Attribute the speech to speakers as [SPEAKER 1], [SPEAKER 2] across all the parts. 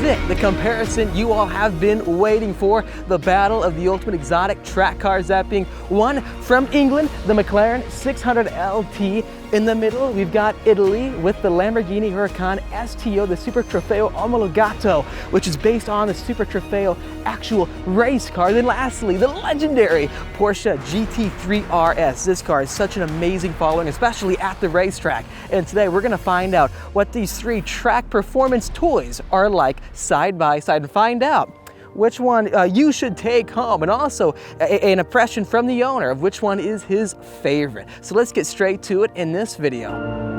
[SPEAKER 1] it, the comparison you all have been waiting for, the battle of the ultimate exotic track cars, that being one from England, the McLaren 600LT. In the middle, we've got Italy with the Lamborghini Huracan STO, the Super Trofeo Omologato, which is based on the Super Trofeo actual race car. Then lastly, the legendary Porsche GT3 RS. This car is such an amazing following, especially at the racetrack. And today we're gonna find out what these three track performance toys are like side by side and find out which one you should take home, and also an impression from the owner of which one is his favorite. So let's get straight to it in this video.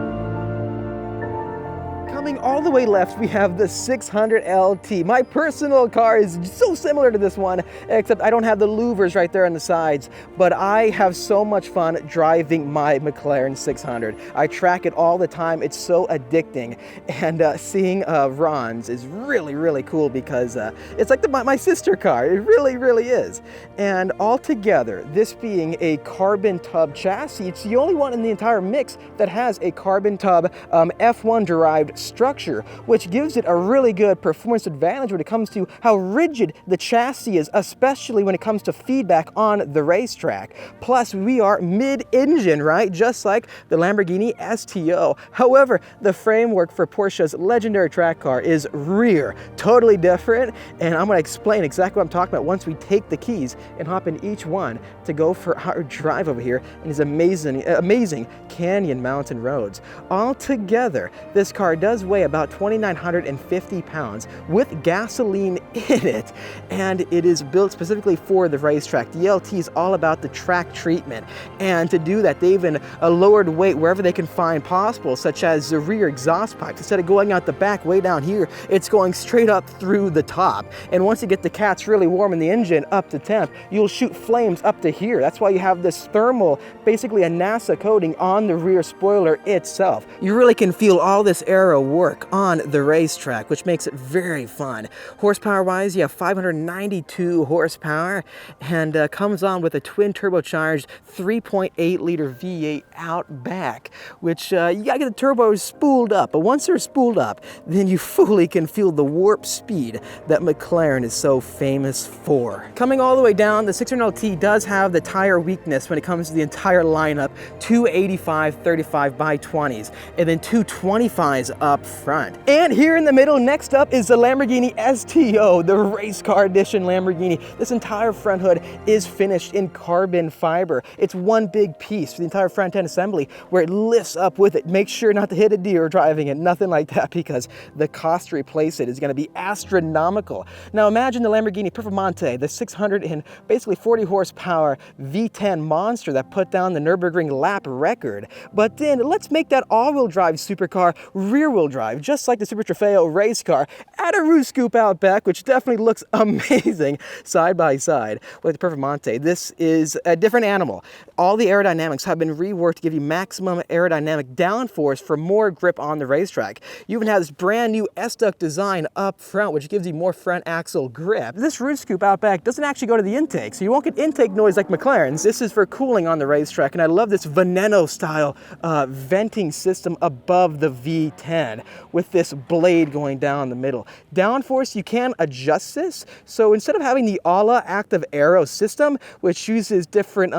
[SPEAKER 1] Coming all the way left, we have the 600LT. My personal car is so similar to this one, except I don't have the louvers right there on the sides, but I have so much fun driving my McLaren 600. I track it all the time. It's so addicting, and seeing Ron's is really, really cool because it's like my sister car. It really, really is. And altogether, this being a carbon tub chassis, it's the only one in the entire mix that has a carbon tub F1 derived structure, which gives it a really good performance advantage when it comes to how rigid the chassis is, especially when it comes to feedback on the racetrack. Plus, we are mid-engine, right? Just like the Lamborghini STO. However, the framework for Porsche's legendary track car is rear, totally different, and I'm going to explain exactly what I'm talking about once we take the keys and hop in each one to go for our drive over here in these amazing canyon mountain roads. Altogether, this car does weigh about 2,950 pounds with gasoline in it, and it is built specifically for the racetrack. The LT is all about the track treatment, and to do that, they even lowered weight wherever they can find possible, such as the rear exhaust pipes. Instead of going out the back way down here, it's going straight up through the top. And once you get the cats really warm in the engine up to temp, you'll shoot flames up to here. That's why you have this thermal, basically a NASA coating on the rear spoiler itself. You really can feel all this aero work on the racetrack, which makes it very fun. Horsepower wise, you have 592 horsepower, and comes on with a twin turbocharged 3.8 liter V8 out back, which you gotta get the turbos spooled up, but once they're spooled up, then you fully can feel the warp speed that McLaren is so famous for. Coming all the way down, the 600LT does have the tire weakness when it comes to the entire lineup: two 85/35 by 20s, and then two 25s up front. And here in the middle, next up, is the Lamborghini STO, the race car edition Lamborghini. This entire front hood is finished in carbon fiber. It's one big piece for the entire front end assembly where it lifts up with it. Make sure not to hit a deer driving it, nothing like that, because the cost to replace it is going to be astronomical. Now imagine the Lamborghini Performante, the 600 and basically 40 horsepower V10 monster that put down the Nürburgring lap record. But then let's make that all-wheel drive supercar rear-wheel drive, just like the Super Trofeo race car. Add a roof scoop out back, which definitely looks amazing side by side with the Performante. This is a different animal. All the aerodynamics have been reworked to give you maximum aerodynamic downforce for more grip on the racetrack. You even have this brand new S-duct design up front, which gives you more front axle grip. This roof scoop out back doesn't actually go to the intake, so you won't get intake noise like McLaren's. This is for cooling on the racetrack, and I love this Veneno style venting system above the V10 with this blade going down the middle. Downforce, you can adjust this. So instead of having the Ala active aero system, which uses different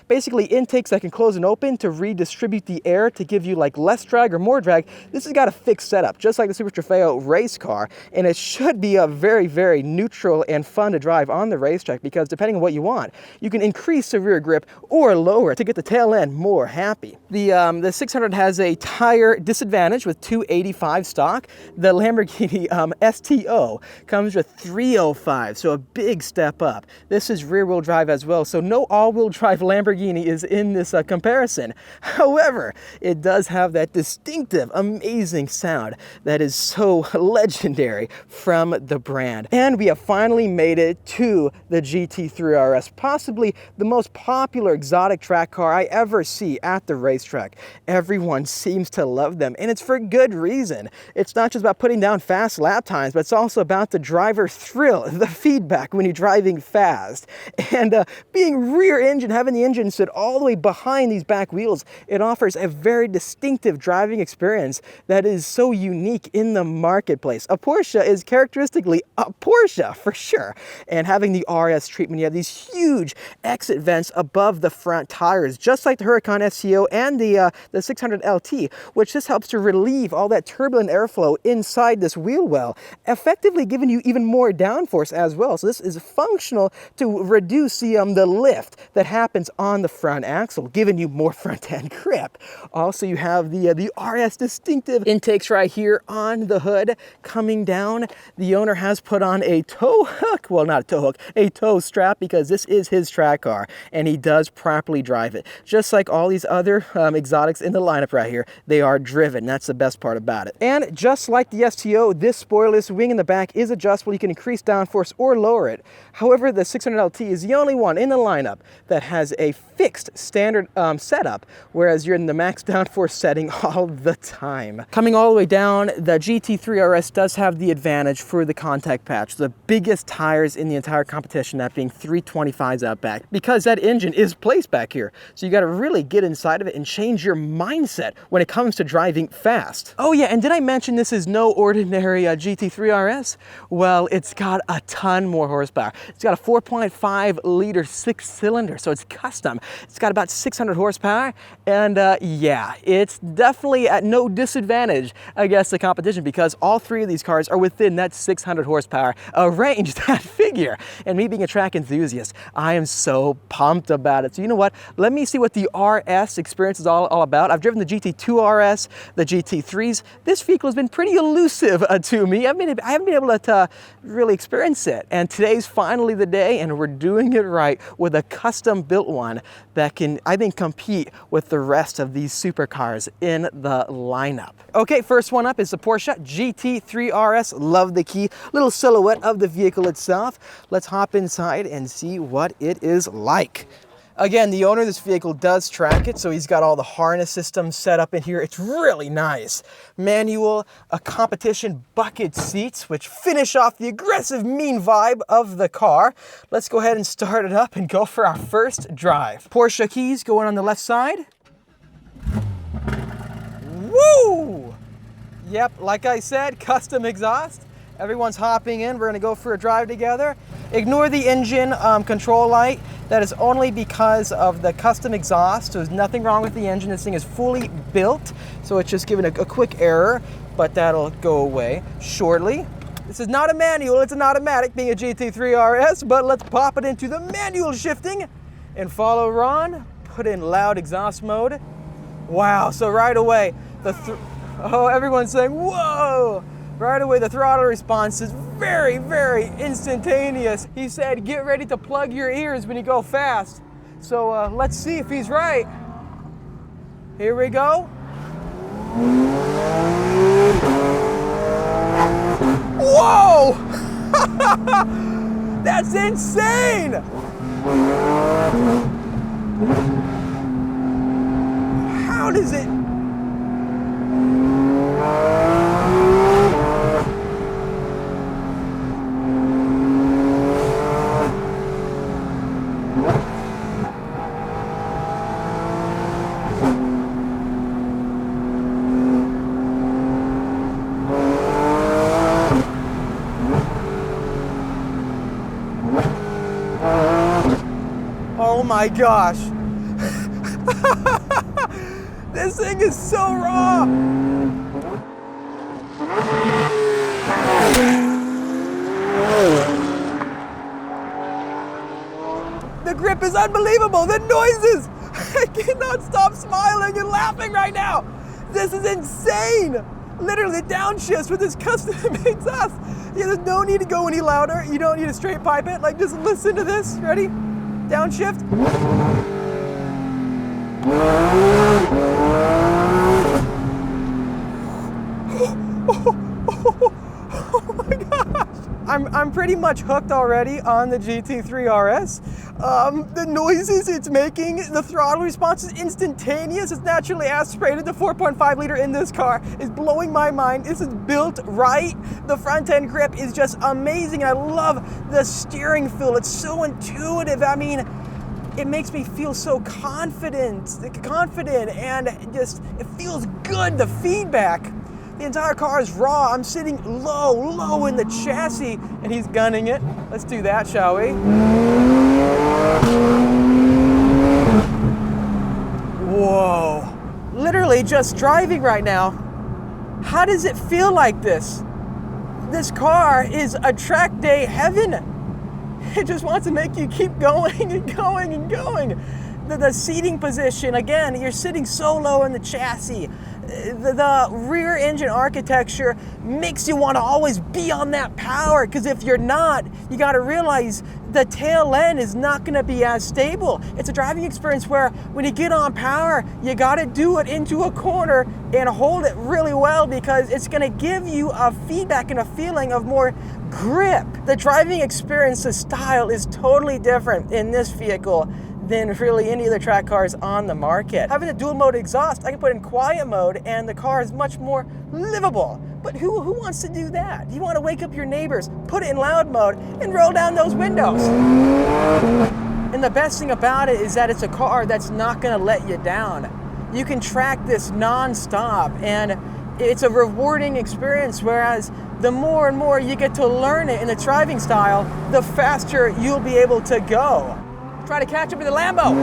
[SPEAKER 1] basically intakes that can close and open to redistribute the air to give you like less drag or more drag, this has got a fixed setup, just like the Super Trofeo race car, and it should be a very, very neutral and fun to drive on the racetrack, because depending on what you want, you can increase the rear grip or lower it to get the tail end more happy. The 600 has a tire disadvantage with 285 stock. The Lamborghini STO comes with 305, so a big step up. This is rear-wheel drive as well, so no all-wheel drive Lamborghini is in this comparison. However, it does have that distinctive, amazing sound that is so legendary from the brand. And we have finally made it to the GT3 RS, possibly the most popular exotic track car I ever see at the racetrack. Everyone seems to love them, and it's for good reason. reason. It's not just about putting down fast lap times, but it's also about the driver thrill, the feedback when you're driving fast. And being rear engine, having the engine sit all the way behind these back wheels, it offers a very distinctive driving experience that is so unique in the marketplace. A Porsche is characteristically a Porsche for sure. And having the RS treatment, you have these huge exit vents above the front tires, just like the Huracan STO and the 600LT, which just helps to relieve all that turbulent airflow inside this wheel well, effectively giving you even more downforce as well. So this is functional to reduce the lift that happens on the front axle, giving you more front end grip. Also, you have the RS distinctive intakes right here on the hood coming down. The owner has put on a tow hook, well, not a tow hook, a tow strap, because this is his track car and he does properly drive it. Just like all these other exotics in the lineup right here, they are driven. That's the best part about it. And just like the STO, this spoilerless wing in the back is adjustable. You can increase downforce or lower it. However, the 600LT is the only one in the lineup that has a fixed standard setup, whereas you're in the max downforce setting all the time. Coming all the way down, the GT3 RS does have the advantage for the contact patch, the biggest tires in the entire competition, that being 325s out back, because that engine is placed back here. So you got to really get inside of it and change your mindset when it comes to driving fast. Oh yeah, and did I mention this is no ordinary GT3 RS? Well, it's got a ton more horsepower. It's got a 4.5 liter 6-cylinder, so it's custom. It's got about 600 horsepower, and yeah, it's definitely at no disadvantage against the competition, because all three of these cars are within that 600 horsepower range, that figure. And me being a track enthusiast, I am so pumped about it. So you know what? Let me see what the RS experience is all about. I've driven the GT2 RS, the GT3s. This vehicle has been pretty elusive to me. I haven't been able to really experience it. And today's finally the day, and we're doing it right with a custom built one that can, I think, compete with the rest of these supercars in the lineup. Okay, first one up is the Porsche GT3 RS. Love the key, little silhouette of the vehicle itself. Let's hop inside and see what it is like. Again, the owner of this vehicle does track it, so he's got all the harness systems set up in here. It's really nice. Manual, a competition bucket seats, which finish off the aggressive, mean vibe of the car. Let's go ahead and start it up and go for our first drive. Porsche keys going on the left side. Woo! Yep, like I said, custom exhaust. Everyone's hopping in. We're gonna go for a drive together. Ignore the engine control light. That is only because of the custom exhaust. So there's nothing wrong with the engine. This thing is fully built. So it's just giving a quick error, but that'll go away shortly. This is not a manual, it's an automatic, being a GT3 RS, but let's pop it into the manual shifting and follow Ron. Put in loud exhaust mode. Wow, so right away, oh, everyone's saying, whoa! Right away, the throttle response is very, very instantaneous. He said, get ready to plug your ears when you go fast. So let's see if he's right. Here we go. Whoa! That's insane! How does it? Oh my gosh. This thing is so raw. The grip is unbelievable. The noises. I cannot stop smiling and laughing right now. This is insane. Literally downshifts with this custom exhaust. Yeah, there's no need to go any louder. You don't need to straight pipe it. Like, just listen to this. Ready? Downshift. Oh my gosh. I'm pretty much hooked already on the GT3 RS. The noises it's making, the throttle response is instantaneous. It's naturally aspirated. The 4.5 liter in this car is blowing my mind. This is built right. The front end grip is just amazing. I love the steering feel. It's so intuitive. I mean, it makes me feel so confident and just, it feels good, the feedback. The entire car is raw. I'm sitting low in the chassis, and he's gunning it. Let's do that, shall we? Whoa. Literally just driving right now. How does it feel like this? This car is a track day heaven. It just wants to make you keep going and going and going. The seating position, again, you're sitting so low in the chassis. The rear engine architecture makes you want to always be on that power, because if you're not, you got to realize the tail end is not going to be as stable. It's a driving experience where when you get on power, you got to do it into a corner and hold it really well, because it's going to give you a feedback and a feeling of more grip. The driving experience, the style is totally different in this vehicle than really any other track cars on the market. Having the dual mode exhaust, I can put in quiet mode and the car is much more livable. But who wants to do that? You want to wake up your neighbors, put it in loud mode, and roll down those windows. And the best thing about it is that it's a car that's not going to let you down. You can track this non-stop, and it's a rewarding experience, whereas the more and more you get to learn it in the driving style, the faster you'll be able to go. Try to catch up with the Lambo.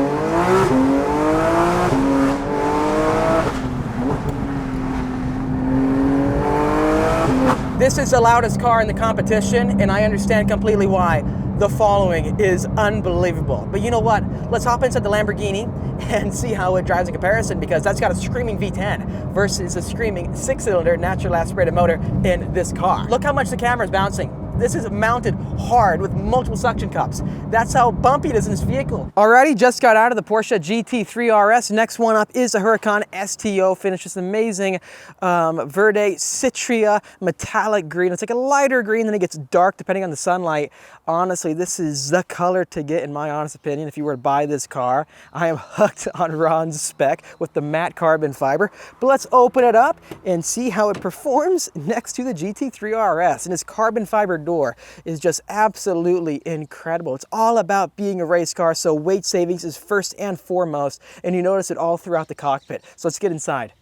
[SPEAKER 1] This is the loudest car in the competition, and I understand completely why. The following is unbelievable. But you know what? Let's hop inside the Lamborghini and see how it drives in comparison, because that's got a screaming V10 versus a screaming 6-cylinder natural aspirated motor in this car. Look how much the camera is bouncing. This is mounted hard with multiple suction cups. That's how bumpy it is in this vehicle. Alrighty, just got out of the Porsche GT3 RS. Next one up is the Huracan STO. Finished this amazing verde citria metallic green. It's like a lighter green, then it gets dark depending on the sunlight. Honestly, this is the color to get, in my honest opinion, if you were to buy this car. I am hooked on Ron's spec with the matte carbon fiber. But let's open it up and see how it performs next to the GT3 RS. And this carbon fiber door is just absolutely incredible. It's all about being a race car, so weight savings is first and foremost, and you notice it all throughout the cockpit. So let's get inside.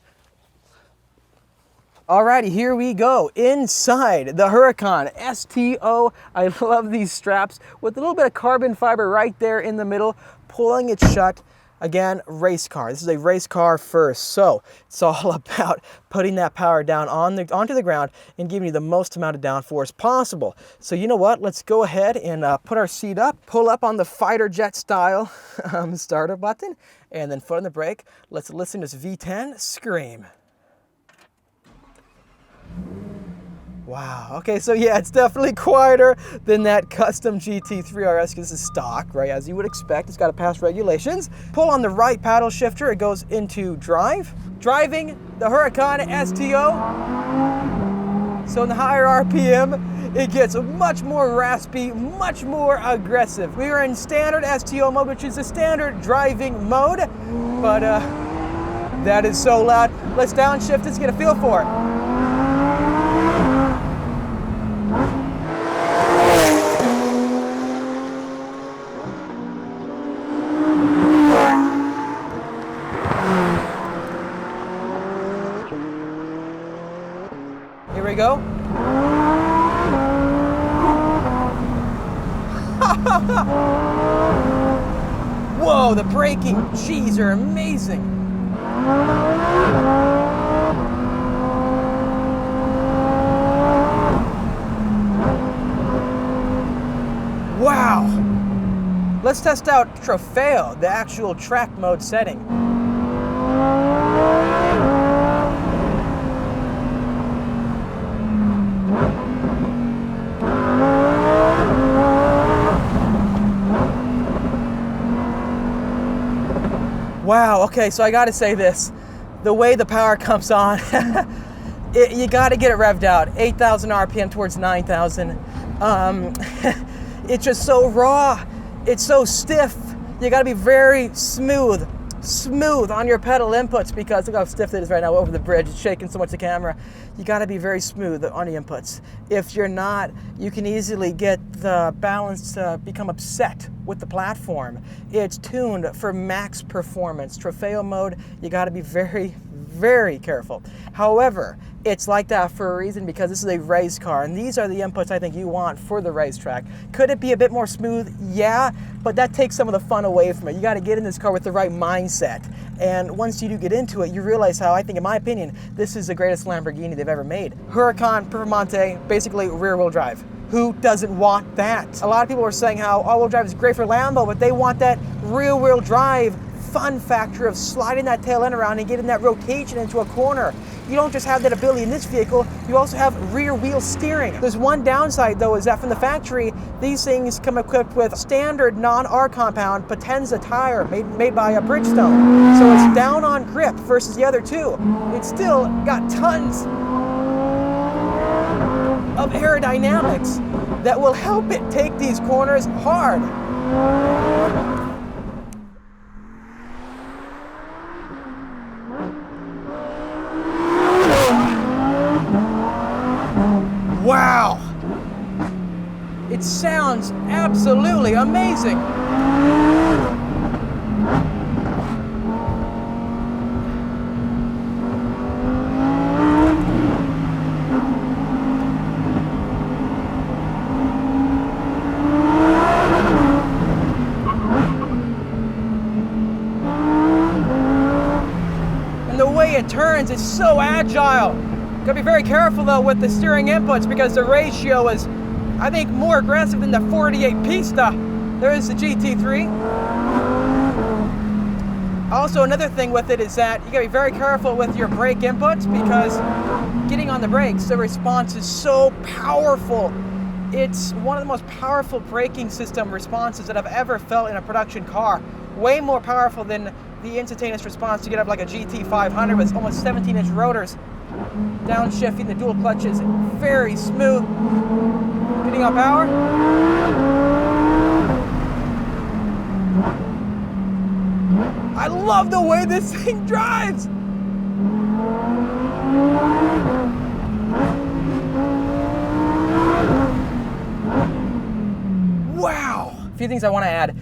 [SPEAKER 1] Alrighty, here we go, inside the Huracan STO. I love these straps with a little bit of carbon fiber right there in the middle, pulling it shut. Again, race car. This is a race car first, so it's all about putting that power down onto the ground and giving you the most amount of downforce possible. So you know what? Let's go ahead and put our seat up, pull up on the fighter jet style starter button, and then foot on the brake. Let's listen to this V10 scream. Wow, okay, so yeah, it's definitely quieter than that custom GT3 RS, because this is stock, right, as you would expect. It's got to pass regulations. Pull on the right paddle shifter, it goes into drive. Driving the Huracan STO. So in the higher RPM, it gets much more raspy, much more aggressive. We are in standard STO mode, which is the standard driving mode, but that is so loud. Let's downshift this, get a feel for it. Here we go. Whoa, the braking, geez, are amazing. Wow. Let's test out Trofeo, the actual track mode setting. Wow, okay, so I gotta say this. The way the power comes on, you gotta get it revved out. 8,000 RPM towards 9,000. It's just so raw. It's so stiff. You gotta be very smooth on your pedal inputs, because look how stiff it is right now over the bridge. It's shaking so much the camera. You gotta be very smooth on the inputs. If you're not, you can easily get the balance to become upset with the platform. It's tuned for max performance. Trofeo mode, you gotta be very, very careful. However, it's like that for a reason, because this is a race car, and these are the inputs I think you want for the racetrack. Could it be a bit more smooth? Yeah, but that takes some of the fun away from it. You got to get in this car with the right mindset, and once you do get into it, you realize how, I think, in my opinion, this is the greatest Lamborghini they've ever made. Huracan Performante, basically rear-wheel drive. Who doesn't want that? A lot of people are saying how all-wheel drive is great for Lambo, but they want that rear-wheel drive fun factor of sliding that tail end around and getting that rotation into a corner. You don't just have that ability in this vehicle, you also have rear wheel steering. There's one downside though, is that from the factory, these things come equipped with standard non-R compound Potenza tire made by Bridgestone. So it's down on grip versus the other two. It's still got tons of aerodynamics that will help it take these corners hard. Wow! It sounds absolutely amazing. And the way it turns is so agile. Gotta be very careful though with the steering inputs, because the ratio is, I think, more aggressive than the 48 Pista. There is the GT3. Also, another thing with it is that you gotta be very careful with your brake inputs, because getting on the brakes, the response is so powerful. It's one of the most powerful braking system responses that I've ever felt in a production car. Way more powerful than the instantaneous response to get up like a GT500 with almost 17-inch rotors. Downshifting, the dual clutches, very smooth. Getting on power. I love the way this thing drives. Wow. A few things I want to add.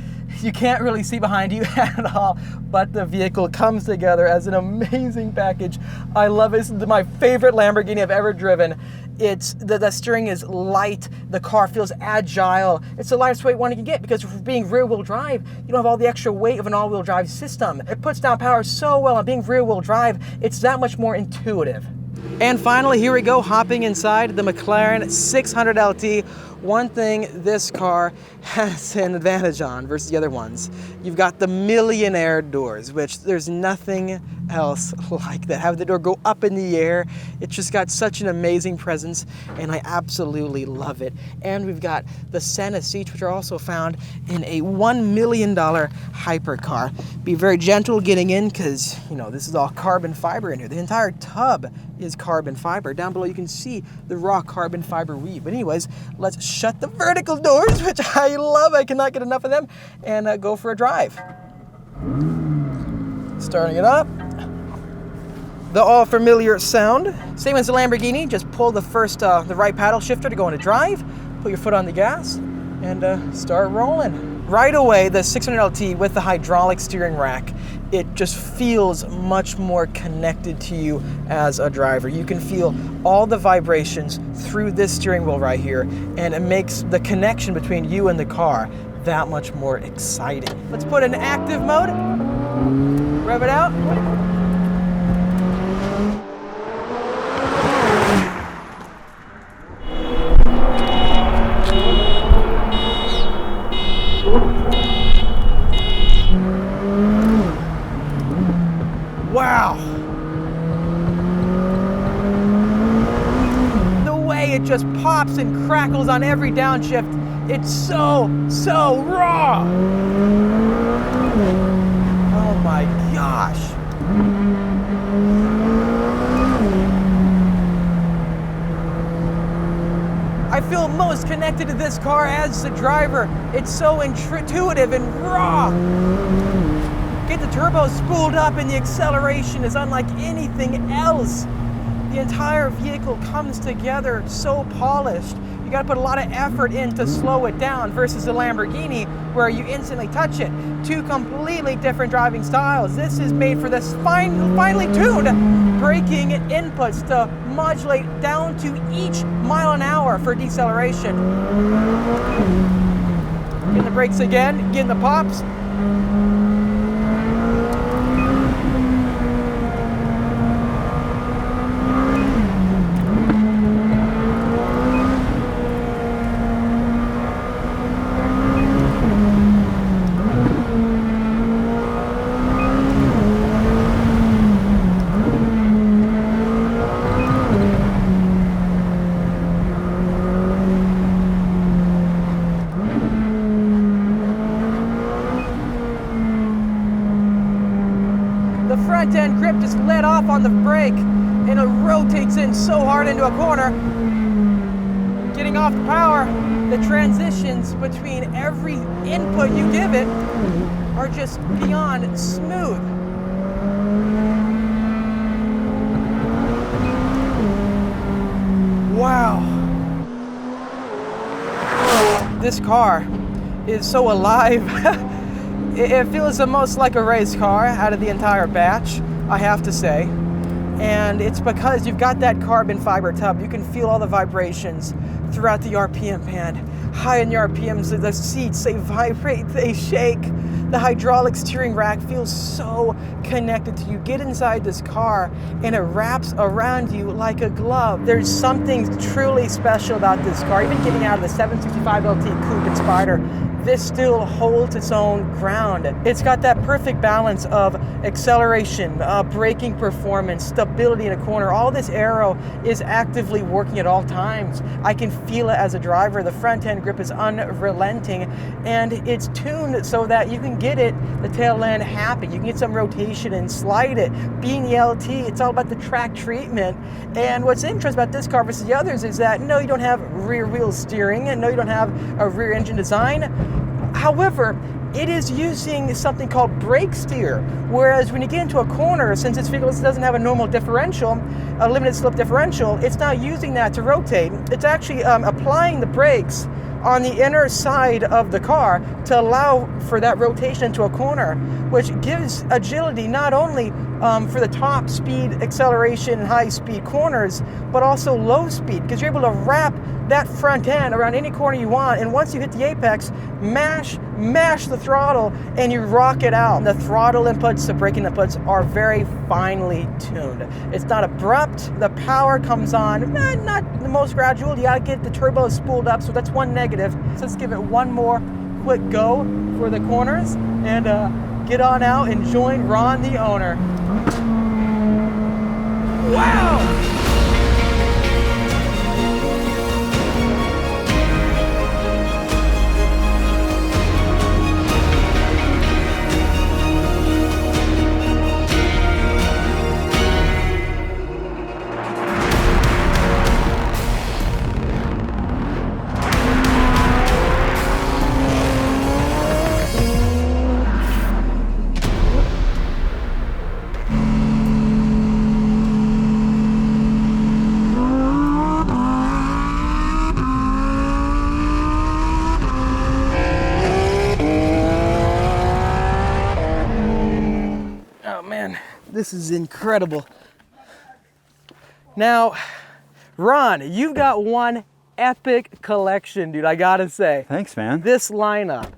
[SPEAKER 1] You can't really see behind you at all, but the vehicle comes together as an amazing package. I love it. This is my favorite Lamborghini I've ever driven. It's the steering is light, the car feels agile. It's the lightest weight one you can get, because for being rear-wheel drive, you don't have all the extra weight of an all-wheel drive system. It puts down power so well, and being rear-wheel drive, it's that much more intuitive. And finally, here we go, hopping inside the McLaren 600LT. One thing this car has an advantage on versus the other ones, you've got the millionaire doors, which there's nothing else like that. Have the door go up in the air. It's just got such an amazing presence, and I absolutely love it. And we've got the Senna seats, which are also found in a $1 million hypercar. Be very gentle getting in, because, you know, this is all carbon fiber in here. The entire tub is carbon fiber. Down below you can see the raw carbon fiber weave. But anyways, let's shut the vertical doors, which I love. I cannot get enough of them, and go for a drive. Starting it up. The all familiar sound. Same as the Lamborghini, just pull the the right paddle shifter to go into drive, put your foot on the gas, and start rolling. Right away, the 600LT with the hydraulic steering rack, it just feels much more connected to you as a driver. You can feel all the vibrations through this steering wheel right here, and it makes the connection between you and the car that much more exciting. Let's put in active mode, rev it out. Wow! The way it just pops and crackles on every downshift, it's so raw! Oh my gosh! I feel most most connected to this car as a driver. It's so intuitive and raw. Get the turbo spooled up and the acceleration is unlike anything else. The entire vehicle comes together so polished. You gotta put a lot of effort in to slow it down versus the Lamborghini where you instantly touch it. Two completely different driving styles. This is made for this finely tuned braking inputs to modulate down to each mile an hour for deceleration. Getting the brakes again, getting the pops. Front end grip just let off on the brake and it rotates in so hard into a corner. Getting off the power, the transitions between every input you give it are just beyond smooth. Wow. This car is so alive. It feels the most like a race car out of the entire batch, I have to say. And it's because you've got that carbon fiber tub. You can feel all the vibrations throughout the RPM band. High in the RPMs, the seats, they vibrate, they shake. The hydraulic steering rack feels so connected to you. Get inside this car and it wraps around you like a glove. There's something truly special about this car. Even getting out of the 765LT Coupe and Spider, this still holds its own ground. It's got that perfect balance of acceleration, braking performance, stability in a corner. All this aero is actively working at all times. I can feel it as a driver. The front end grip is unrelenting and it's tuned so that you can get it, the tail end happy. You can get some rotation and slide it. Being the LT, it's all about the track treatment. And what's interesting about this car versus the others is that no, you don't have rear wheel steering and no, you don't have a rear engine design. However, it is using something called brake steer, whereas when you get into a corner, since this vehicle doesn't have a normal differential, a limited slip differential, it's not using that to rotate. It's actually applying the brakes on the inner side of the car to allow for that rotation into a corner, which gives agility not only for the top speed acceleration and high speed corners, but also low speed, because you're able to wrap that front end around any corner you want, and once you hit the apex, mash the throttle and you rock it out. The throttle inputs, the braking inputs are very finely tuned. It's not abrupt. The power comes on, not the most gradual. You gotta get the turbo spooled up, so that's one negative. So let's give it one more quick go for the corners and get on out and join Ron, the owner. Wow! This is incredible. Now, Ron, you've got one epic collection, dude, I gotta say.
[SPEAKER 2] Thanks, man.
[SPEAKER 1] This lineup,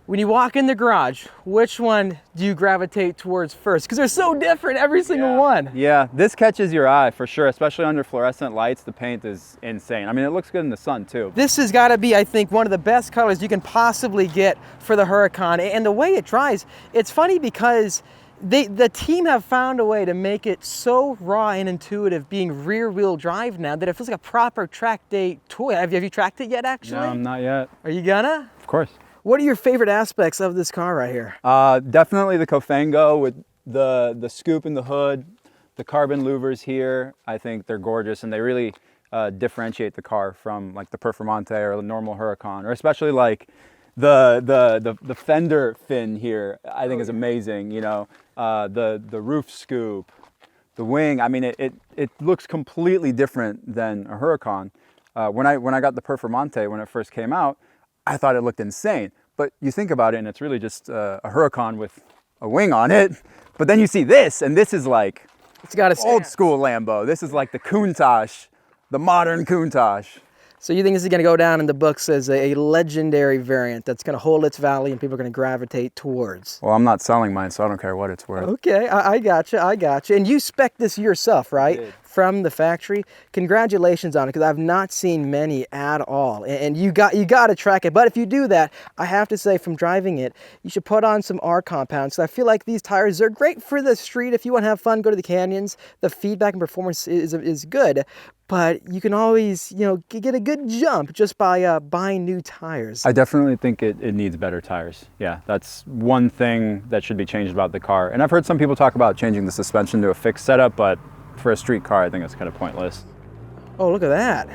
[SPEAKER 1] when you walk in the garage, which one do you gravitate towards first? Because they're so different, every single one.
[SPEAKER 2] Yeah, this catches your eye for sure, especially under fluorescent lights. The paint is insane. I mean, it looks good in the sun too.
[SPEAKER 1] This has got to be, I think, one of the best colors you can possibly get for the Huracan. And the way it dries, it's funny because the team have found a way to make it so raw and intuitive being rear-wheel drive now that it feels like a proper track day toy. Have you tracked it yet, actually?
[SPEAKER 2] No, not yet.
[SPEAKER 1] Are you gonna?
[SPEAKER 2] Of course.
[SPEAKER 1] What are your favorite aspects of this car right here?
[SPEAKER 2] Definitely the Cofango with the scoop in the hood, the carbon louvers here. I think they're gorgeous and they really differentiate the car from like the Performante or the normal Huracan, or especially like the fender fin here, I think is amazing. You know, the roof scoop, the wing. I mean, it looks completely different than a Huracan. When I got the Performante when it first came out, I thought it looked insane. But you think about it, and it's really just a Huracan with a wing on it. But then you see this, and this is like
[SPEAKER 1] it's got a
[SPEAKER 2] old school Lambo. This is like the Countach, the modern Countach.
[SPEAKER 1] So you think this is going to go down in the books as a legendary variant that's going to hold its value and people are going to gravitate towards?
[SPEAKER 2] Well, I'm not selling mine, so I don't care what it's worth.
[SPEAKER 1] Okay, I gotcha. And you spec this yourself, right?
[SPEAKER 2] I did.
[SPEAKER 1] From the factory. Congratulations on it, because I've not seen many at all. And you got to track it. But if you do that, I have to say, from driving it, you should put on some R compounds. So I feel like these tires are great for the street. If you want to have fun, go to the canyons. The feedback and performance is good. But you can always, you know, get a good jump just by buying new tires.
[SPEAKER 2] I definitely think it needs better tires. Yeah, that's one thing that should be changed about the car. And I've heard some people talk about changing the suspension to a fixed setup, but for a street car, I think it's kind of pointless.
[SPEAKER 1] Oh, look at that.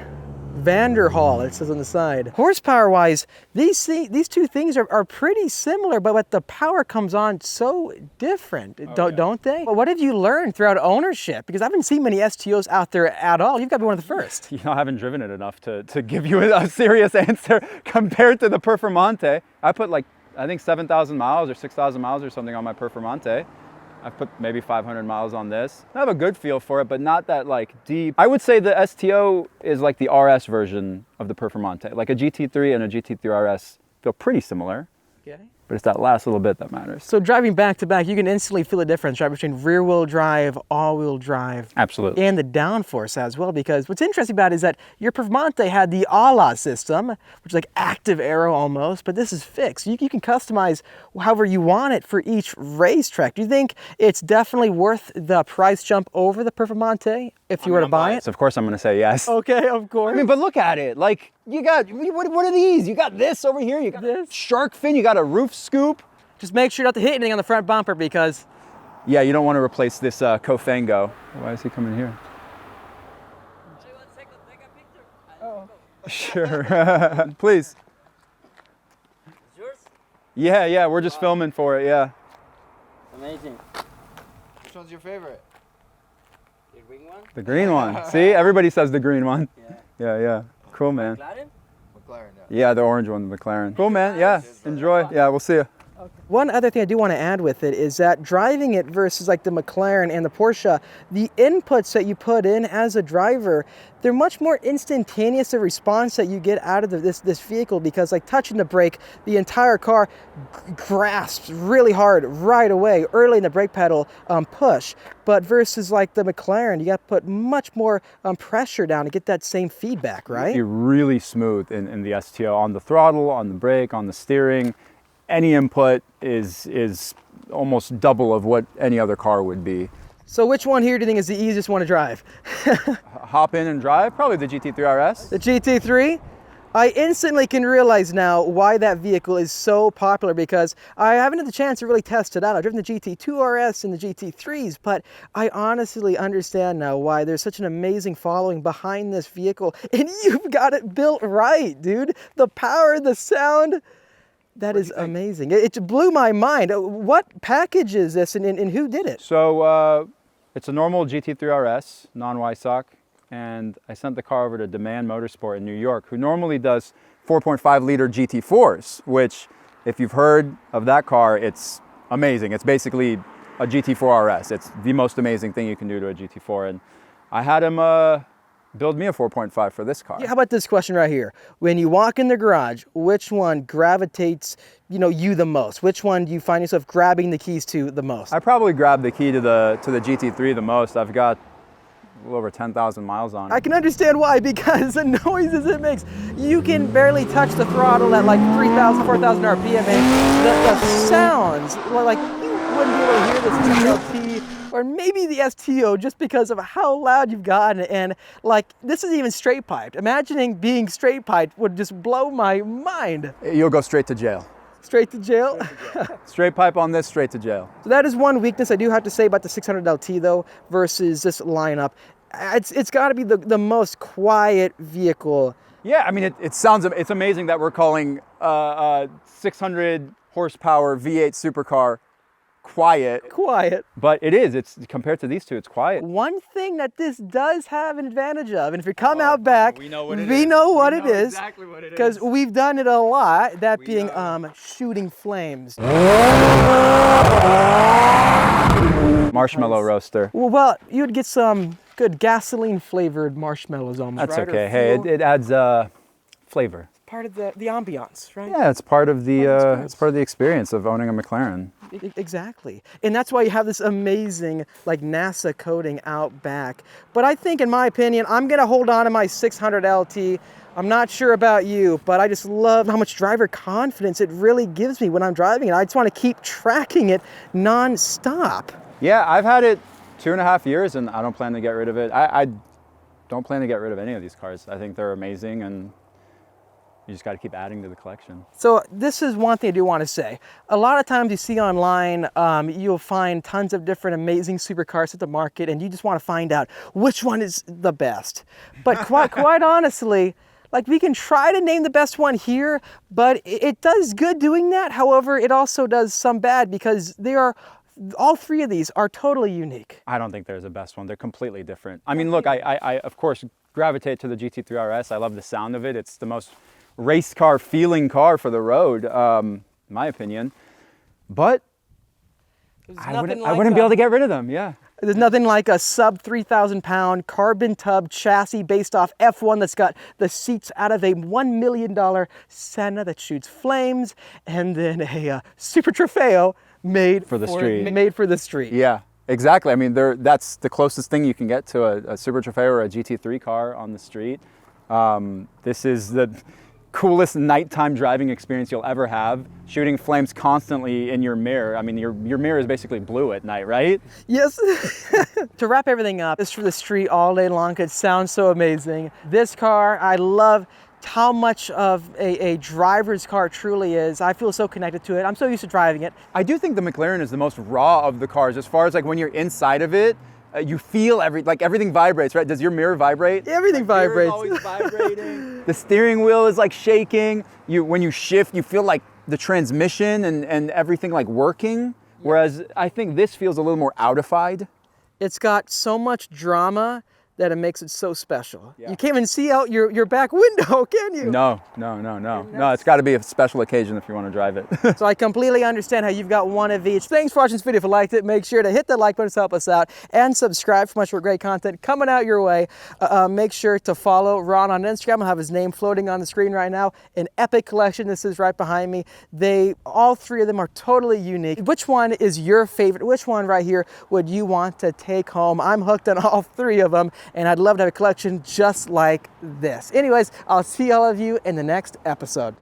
[SPEAKER 1] Vanderhall, it says on the side. Horsepower-wise, these two things are pretty similar, but the power comes on so different, don't they? Well, what have you learned throughout ownership? Because I haven't seen many STOs out there at all. You've got to be one of the first.
[SPEAKER 2] You know, I haven't driven it enough to give you a serious answer compared to the Performante. I put like, I think 7,000 miles or 6,000 miles or something on my Performante. I've put maybe 500 miles on this. I have a good feel for it, but not that like deep. I would say the STO is like the RS version of the Performante. Like a GT3 and a GT3 RS feel pretty similar. Okay. But it's that last little bit that matters.
[SPEAKER 1] So driving back to back, you can instantly feel the difference, right, between rear-wheel drive, all-wheel drive.
[SPEAKER 2] Absolutely.
[SPEAKER 1] And the downforce as well, because what's interesting about it is that your Performante had the a-la system, which is like active aero almost, but this is fixed. You can customize however you want it for each racetrack. Do you think it's definitely worth the price jump over the Performante if you were to buy it?
[SPEAKER 2] Of course I'm going to say yes.
[SPEAKER 1] Okay, of course.
[SPEAKER 2] I mean, but look at it. Like, you got, what are these? You got this over here. You got this shark fin. You got a roof scoop.
[SPEAKER 1] Just make sure not to hit anything on the front bumper, because...
[SPEAKER 2] Yeah, you don't want to replace this Cofango. Why is he coming here? Oh. Sure. Please.
[SPEAKER 3] Yours?
[SPEAKER 2] Yeah, we're just filming for it, yeah.
[SPEAKER 3] Amazing.
[SPEAKER 4] Which one's your favorite?
[SPEAKER 3] The green one?
[SPEAKER 2] The green one. See, everybody says the green one.
[SPEAKER 3] Yeah.
[SPEAKER 2] Yeah. Cool, man.
[SPEAKER 3] McLaren?
[SPEAKER 4] McLaren,
[SPEAKER 2] Yeah, the orange one, the McLaren. Cool, man. Yeah, enjoy. Yeah, we'll see you.
[SPEAKER 1] Okay. One other thing I do want to add with it is that driving it versus like the McLaren and the Porsche, the inputs that you put in as a driver, they're much more instantaneous, the response that you get out of this vehicle, because like touching the brake, the entire car grasps really hard right away, early in the brake pedal push. But versus like the McLaren, you got to put much more pressure down to get that same feedback, right?
[SPEAKER 2] You're really smooth in the STO, on the throttle, on the brake, on the steering. Any input is almost double of what any other car would be.
[SPEAKER 1] So which one here do you think is the easiest one to drive?
[SPEAKER 2] Hop in and drive? Probably the GT3 RS.
[SPEAKER 1] The GT3? I instantly can realize now why that vehicle is so popular, because I haven't had the chance to really test it out. I've driven the GT2 RS and the GT3s, but I honestly understand now why there's such an amazing following behind this vehicle. And you've got it built right, dude. The power, the sound. That is amazing. It blew my mind. What package is this, and who did it?
[SPEAKER 2] So it's a normal GT3 RS, non-Wysock, and I sent the car over to Demand Motorsport in New York, who normally does 4.5 liter GT4s, which, if you've heard of that car, it's amazing. It's basically a GT4 RS. It's the most amazing thing you can do to a GT4, and I had him build me a 4.5 for this car.
[SPEAKER 1] Yeah, how about this question right here? When you walk in the garage, which one gravitates, you the most? Which one do you find yourself grabbing the keys to the most?
[SPEAKER 2] I probably grabbed the key to the GT3 the most. I've got a little over 10,000 miles on it.
[SPEAKER 1] I can understand why, because the noises it makes. You can barely touch the throttle at like 3,000, 4,000 RPM, and the sounds, like you wouldn't be able to hear this LT or maybe the STO just because of how loud you've gotten it. And like, this is even straight piped. Imagining being straight piped would just blow my mind.
[SPEAKER 2] You'll go straight to jail.
[SPEAKER 1] Straight to jail?
[SPEAKER 2] Straight pipe on this, straight to jail.
[SPEAKER 1] So that is one weakness I do have to say about the 600LT though, versus this lineup. It's got to be the most quiet vehicle.
[SPEAKER 2] Yeah, I mean, it's amazing that we're calling 600 horsepower V8 supercar quiet.
[SPEAKER 1] Quiet.
[SPEAKER 2] But it's compared to these two, it's quiet.
[SPEAKER 1] One thing that this does have an advantage of, and if you come out back,
[SPEAKER 2] we know what it
[SPEAKER 1] we
[SPEAKER 2] is.
[SPEAKER 1] know what
[SPEAKER 2] We
[SPEAKER 1] it
[SPEAKER 2] know
[SPEAKER 1] is.
[SPEAKER 2] exactly what it is.
[SPEAKER 1] Because we've done it a lot, that being shooting flames.
[SPEAKER 2] Marshmallow roaster.
[SPEAKER 1] Well, you'd get some good gasoline flavored marshmallows almost.
[SPEAKER 2] That's
[SPEAKER 1] right? Or
[SPEAKER 2] okay. Hey,
[SPEAKER 1] fuel.
[SPEAKER 2] it adds flavor.
[SPEAKER 1] Part of the ambiance, right?
[SPEAKER 2] Yeah, it's part of the
[SPEAKER 1] experience.
[SPEAKER 2] it's part of the experience of owning a McLaren.
[SPEAKER 1] Exactly. And that's why you have this amazing like NASA coating out back. But I think, in my opinion, I'm going to hold on to my 600LT. I'm not sure about you, but I just love how much driver confidence it really gives me when I'm driving it. I just want to keep tracking it non-stop.
[SPEAKER 2] Yeah, I've had it 2.5 years and I don't plan to get rid of it. I don't plan to get rid of any of these cars. I think they're amazing and you just got to keep adding to the collection.
[SPEAKER 1] So this is one thing I do want to say. A lot of times you see online, you'll find tons of different amazing supercars at the market and you just want to find out which one is the best. But quite honestly, like we can try to name the best one here, but it does good doing that. However, it also does some bad because all three of these are totally unique.
[SPEAKER 2] I don't think there's a best one. They're completely different. I mean, look, I of course gravitate to the GT3 RS. I love the sound of it. It's the most race car feeling car for the road, in my opinion. But I wouldn't be able to get rid of them, yeah.
[SPEAKER 1] There's nothing like a sub 3,000 pound carbon tub chassis based off F1 that's got the seats out of a $1 million Senna that shoots flames, and then a Super Trofeo made
[SPEAKER 2] For the street.
[SPEAKER 1] Made for the street.
[SPEAKER 2] Yeah, exactly. I mean, that's the closest thing you can get to a Super Trofeo or a GT3 car on the street. This is the coolest nighttime driving experience you'll ever have, shooting flames constantly in your mirror. I mean, your mirror is basically blue at night, right?
[SPEAKER 1] Yes. To wrap everything up, it's for the street all day long. It sounds so amazing. This car, I love how much of a driver's car it truly is. I feel so connected to it. I'm so used to driving it.
[SPEAKER 2] I do think the McLaren is the most raw of the cars as far as like when you're inside of it. You feel everything vibrates, right? Does your mirror vibrate?
[SPEAKER 1] Everything vibrates.
[SPEAKER 2] Always vibrating. The steering wheel is like shaking. When you shift, you feel like the transmission and everything like working. Whereas I think this feels a little more outified.
[SPEAKER 1] It's got so much drama that it makes it so special.
[SPEAKER 2] Yeah.
[SPEAKER 1] You can't even see out your back window, can you?
[SPEAKER 2] No. It's got to be a special occasion if you want to drive it.
[SPEAKER 1] So I completely understand how you've got one of each. Thanks for watching this video. If you liked it, make sure to hit the like button to help us out and subscribe for much more great content coming out your way. Make sure to follow Ron on Instagram. I'll have his name floating on the screen right now. An epic collection. This is right behind me. All three of them are totally unique. Which one is your favorite? Which one right here would you want to take home? I'm hooked on all three of them, and I'd love to have a collection just like this. Anyways, I'll see all of you in the next episode.